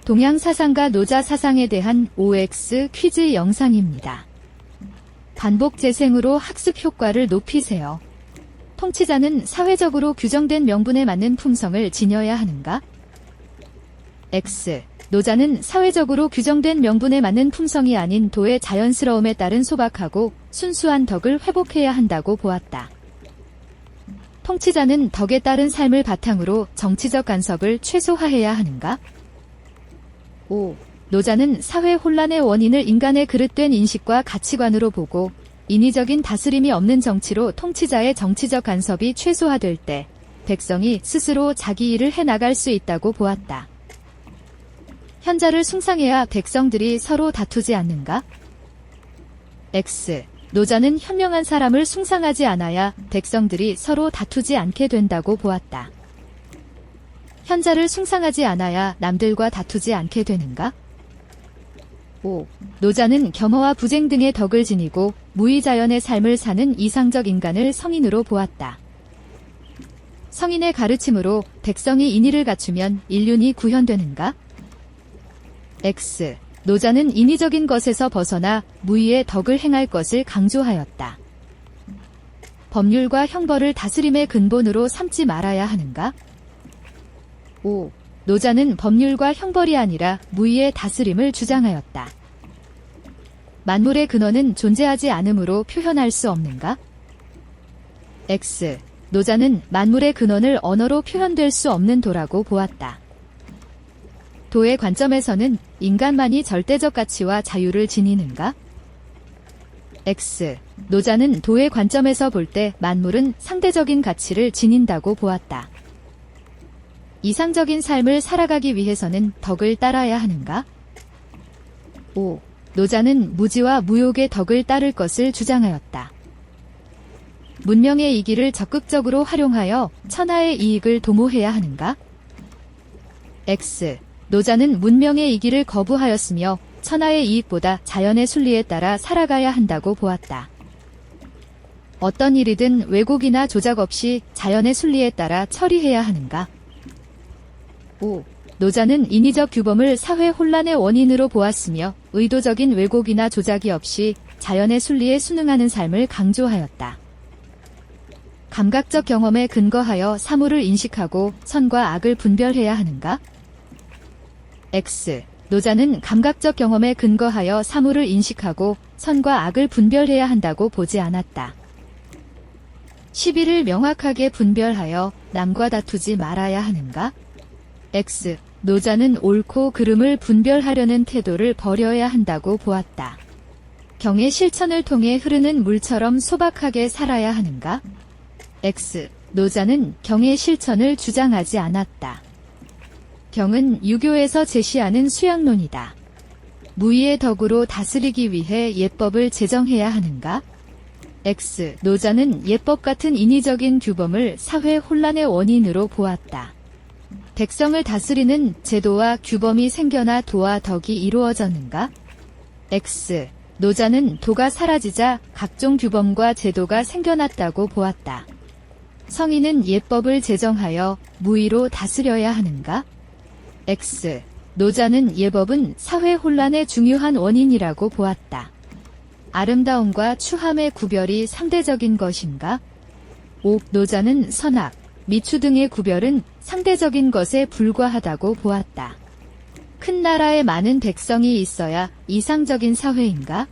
동양 사상과 노자 사상에 대한 OX 퀴즈 영상입니다. 반복 재생으로 학습 효과를 높이세요. 통치자는 사회적으로 규정된 명분에 맞는 품성을 지녀야 하는가? X. 노자는 사회적으로 규정된 명분에 맞는 품성이 아닌 도의 자연스러움에 따른 소박하고 순수한 덕을 회복해야 한다고 보았다. 통치자는 덕에 따른 삶을 바탕으로 정치적 간섭을 최소화해야 하는가? 5. 노자는 사회 혼란의 원인을 인간의 그릇된 인식과 가치관으로 보고 인위적인 다스림이 없는 정치로 통치자의 정치적 간섭이 최소화될 때 백성이 스스로 자기 일을 해나갈 수 있다고 보았다. 현자를 숭상해야 백성들이 서로 다투지 않는가? X. 노자는 현명한 사람을 숭상하지 않아야 백성들이 서로 다투지 않게 된다고 보았다. 현자를 숭상하지 않아야 남들과 다투지 않게 되는가? 5. 노자는 겸허와 부쟁 등의 덕을 지니고 무의자연의 삶을 사는 이상적 인간을 성인으로 보았다. 성인의 가르침으로 백성이 인의를 갖추면 인륜이 구현되는가? X. 노자는 인위적인 것에서 벗어나 무의의 덕을 행할 것을 강조하였다. 법률과 형벌을 다스림의 근본으로 삼지 말아야 하는가? 5. 노자는 법률과 형벌이 아니라 무의의 다스림을 주장하였다. 만물의 근원은 존재하지 않으므로 표현할 수 없는가? X. 노자는 만물의 근원을 언어로 표현될 수 없는 도라고 보았다. 도의 관점에서는 인간만이 절대적 가치와 자유를 지니는가? X. 노자는 도의 관점에서 볼 때 만물은 상대적인 가치를 지닌다고 보았다. 이상적인 삶을 살아가기 위해서는 덕을 따라야 하는가? 5. 노자는 무지와 무욕의 덕을 따를 것을 주장하였다. 문명의 이기를 적극적으로 활용하여 천하의 이익을 도모해야 하는가? X. 노자는 문명의 이기를 거부하였으며 천하의 이익보다 자연의 순리에 따라 살아가야 한다고 보았다. 어떤 일이든 왜곡이나 조작 없이 자연의 순리에 따라 처리해야 하는가? 5. 노자는 인위적 규범을 사회 혼란의 원인으로 보았으며 의도적인 왜곡이나 조작이 없이 자연의 순리에 순응하는 삶을 강조하였다. 감각적 경험에 근거하여 사물을 인식하고 선과 악을 분별해야 하는가? X. 노자는 감각적 경험에 근거하여 사물을 인식하고 선과 악을 분별해야 한다고 보지 않았다. 시비를 명확하게 분별하여 남과 다투지 말아야 하는가? X. 노자는 옳고 그름을 분별하려는 태도를 버려야 한다고 보았다. 경의 실천을 통해 흐르는 물처럼 소박하게 살아야 하는가? X. 노자는 경의 실천을 주장하지 않았다. 경은 유교에서 제시하는 수양론이다. 무의의 덕으로 다스리기 위해 예법을 제정해야 하는가? X. 노자는 예법 같은 인위적인 규범을 사회 혼란의 원인으로 보았다. 백성을 다스리는 제도와 규범이 생겨나 도와 덕이 이루어졌는가? X. 노자는 도가 사라지자 각종 규범과 제도가 생겨났다고 보았다. 성인은 예법을 제정하여 무의로 다스려야 하는가? X. 노자는 예법은 사회 혼란의 중요한 원인이라고 보았다. 아름다움과 추함의 구별이 상대적인 것인가? 5. 노자는 선악, 미추 등의 구별은 상대적인 것에 불과하다고 보았다. 큰 나라에 많은 백성이 있어야 이상적인 사회인가?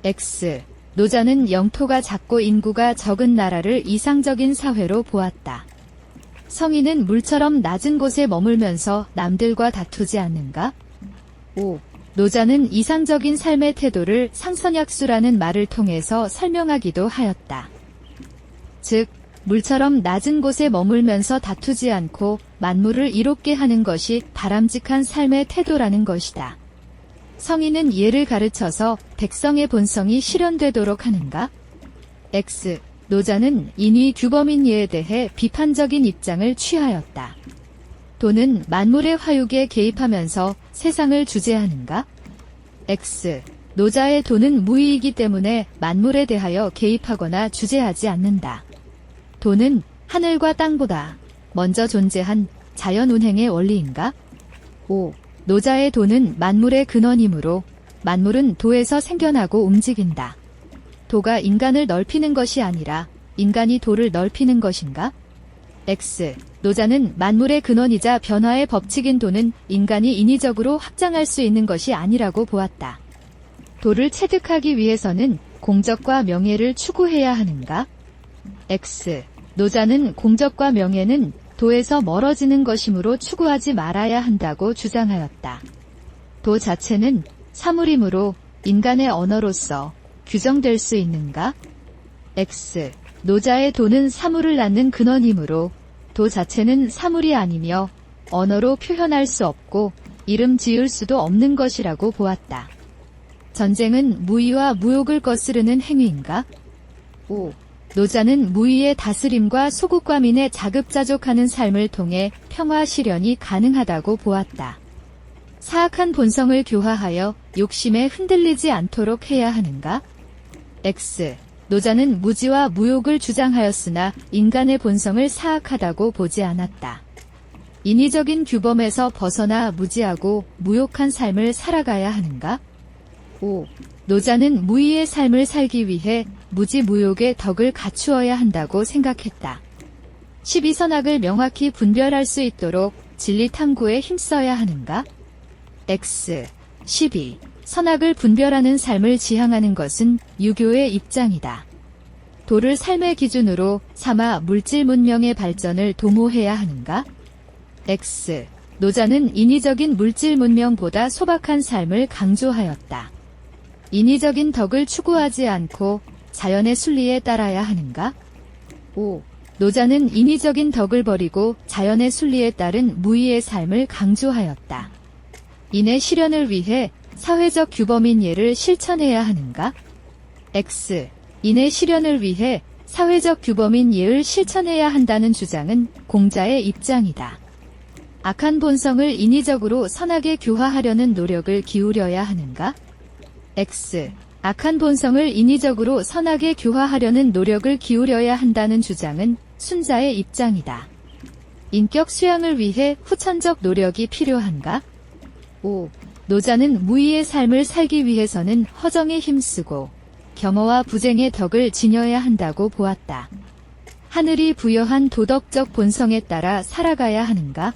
X. 노자는 영토가 작고 인구가 적은 나라를 이상적인 사회로 보았다. 성인은 물처럼 낮은 곳에 머물면서 남들과 다투지 않는가? 5. 노자는 이상적인 삶의 태도를 상선약수라는 말을 통해서 설명하기도 하였다. 즉, 물처럼 낮은 곳에 머물면서 다투지 않고 만물을 이롭게 하는 것이 바람직한 삶의 태도라는 것이다. 성인은 예를 가르쳐서 백성의 본성이 실현되도록 하는가? X. 노자는 인위 규범인 예에 대해 비판적인 입장을 취하였다. 도는 만물의 화육에 개입하면서 세상을 주재하는가? X. 노자의 도는 무의이기 때문에 만물에 대하여 개입하거나 주재하지 않는다. 도는 하늘과 땅보다 먼저 존재한 자연운행의 원리인가? 5. 노자의 도는 만물의 근원이므로 만물은 도에서 생겨나고 움직인다. 도가 인간을 넓히는 것이 아니라 인간이 도를 넓히는 것인가? X. 노자는 만물의 근원이자 변화의 법칙인 도는 인간이 인위적으로 확장할 수 있는 것이 아니라고 보았다. 도를 체득하기 위해서는 공적과 명예를 추구해야 하는가? X. 노자는 공적과 명예는 도에서 멀어지는 것이므로 추구하지 말아야 한다고 주장하였다. 도 자체는 사물이므로 인간의 언어로서 규정될 수 있는가? X. 노자의 도는 사물을 낳는 근원이므로 도 자체는 사물이 아니며 언어로 표현할 수 없고 이름 지을 수도 없는 것이라고 보았다. 전쟁은 무의와 무욕을 거스르는 행위인가? 5. 노자는 무의의 다스림과 소국과민의 자급자족하는 삶을 통해 평화 실현이 가능하다고 보았다. 사악한 본성을 교화하여 욕심에 흔들리지 않도록 해야 하는가? X. 노자는 무지와 무욕을 주장하였으나 인간의 본성을 사악하다고 보지 않았다. 인위적인 규범에서 벗어나 무지하고 무욕한 삶을 살아가야 하는가? 5. 노자는 무의의 삶을 살기 위해 무지무욕의 덕을 갖추어야 한다고 생각했다. 12선악을 명확히 분별할 수 있도록 진리 탐구에 힘써야 하는가? X. 12. 선악을 분별하는 삶을 지향하는 것은 유교의 입장이다. 도를 삶의 기준으로 삼아 물질 문명의 발전을 도모해야 하는가? X. 노자는 인위적인 물질 문명보다 소박한 삶을 강조하였다. 인위적인 덕을 추구하지 않고 자연의 순리에 따라야 하는가? 5. 노자는 인위적인 덕을 버리고 자연의 순리에 따른 무의의 삶을 강조하였다. 인의 실현을 위해 사회적 규범인 예를 실천해야 하는가? X. 인의 실현을 위해 사회적 규범인 예를 실천해야 한다는 주장은 공자의 입장이다. 악한 본성을 인위적으로 선하게 교화하려는 노력을 기울여야 하는가? X. 악한 본성을 인위적으로 선하게 교화하려는 노력을 기울여야 한다는 주장은 순자의 입장이다. 인격 수양을 위해 후천적 노력이 필요한가? 5. 노자는 무의의 삶을 살기 위해서는 허정에 힘쓰고 겸허와 부쟁의 덕을 지녀야 한다고 보았다. 하늘이 부여한 도덕적 본성에 따라 살아가야 하는가?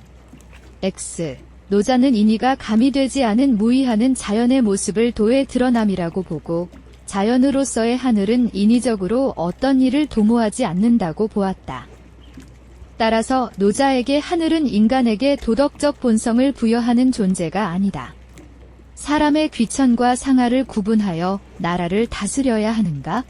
X. 노자는 인위가 가미되지 않은 무의하는 자연의 모습을 도에 드러남이라고 보고 자연으로서의 하늘은 인위적으로 어떤 일을 도모하지 않는다고 보았다. 따라서 노자에게 하늘은 인간에게 도덕적 본성을 부여하는 존재가 아니다. 사람의 귀천과 상하를 구분하여 나라를 다스려야 하는가?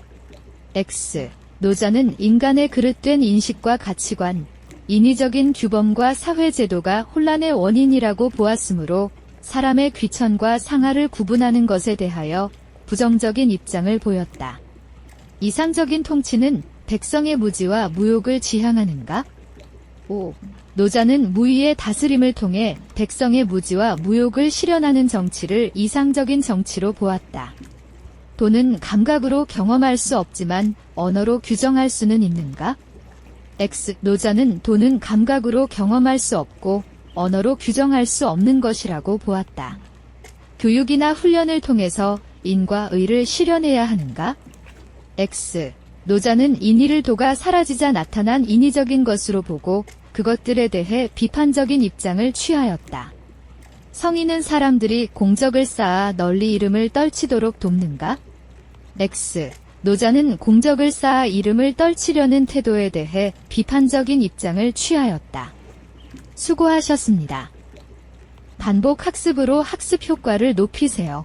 X. 노자는 인간의 그릇된 인식과 가치관, 인위적인 규범과 사회제도가 혼란의 원인이라고 보았으므로 사람의 귀천과 상하를 구분하는 것에 대하여 부정적인 입장을 보였다. 이상적인 통치는 백성의 무지와 무욕을 지향하는가? 5. 노자는 무의의 다스림을 통해 백성의 무지와 무욕을 실현하는 정치를 이상적인 정치로 보았다. 도는 감각으로 경험할 수 없지만 언어로 규정할 수는 있는가? X. 노자는 도는 감각으로 경험할 수 없고 언어로 규정할 수 없는 것이라고 보았다. 교육이나 훈련을 통해서 인과 의를 실현해야 하는가? X. 노자는 인의를 도가 사라지자 나타난 인위적인 것으로 보고 그것들에 대해 비판적인 입장을 취하였다. 성인은 사람들이 공적을 쌓아 널리 이름을 떨치도록 돕는가? X. 노자는 공적을 쌓아 이름을 떨치려는 태도에 대해 비판적인 입장을 취하였다. 수고하셨습니다. 반복 학습으로 학습 효과를 높이세요.